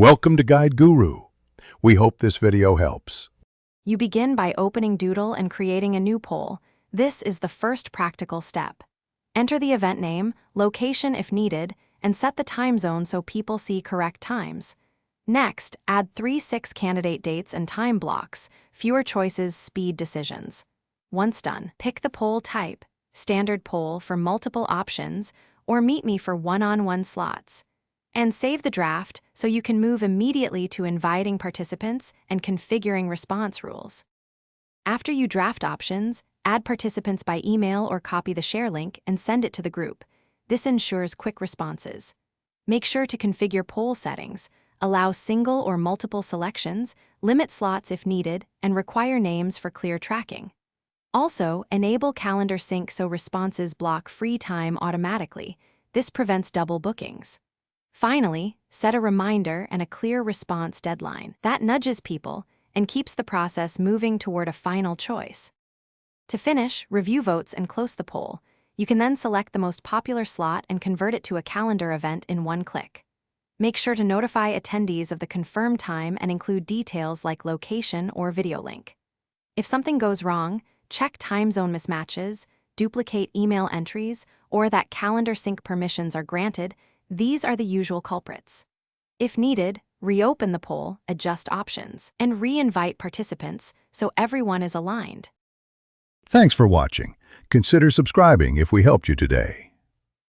Welcome to Guide Guru. We hope this video helps. You begin by opening Doodle and creating a new poll. This is the first practical step. Enter the event name, location if needed, and set the time zone so people see correct times. Next, add 3-6 candidate dates and time blocks. Fewer choices speed decisions. Once done, pick the poll type, standard poll for multiple options, or meet me for one-on-one slots. And save the draft so you can move immediately to inviting participants and configuring response rules. After you draft options, add participants by email or copy the share link and send it to the group. This ensures quick responses. Make sure to configure poll settings, allow single or multiple selections, limit slots if needed, and require names for clear tracking. Also, enable calendar sync so responses block free time automatically. This prevents double bookings. Finally, set a reminder and a clear response deadline. That nudges people and keeps the process moving toward a final choice. To finish, review votes and close the poll. You can then select the most popular slot and convert it to a calendar event in one click. Make sure to notify attendees of the confirmed time and include details like location or video link. If something goes wrong, check time zone mismatches, duplicate email entries, or that calendar sync permissions are granted. These are the usual culprits. If needed, reopen the poll, adjust options, and re-invite participants so everyone is aligned. Thanks for watching. Consider subscribing if we helped you today.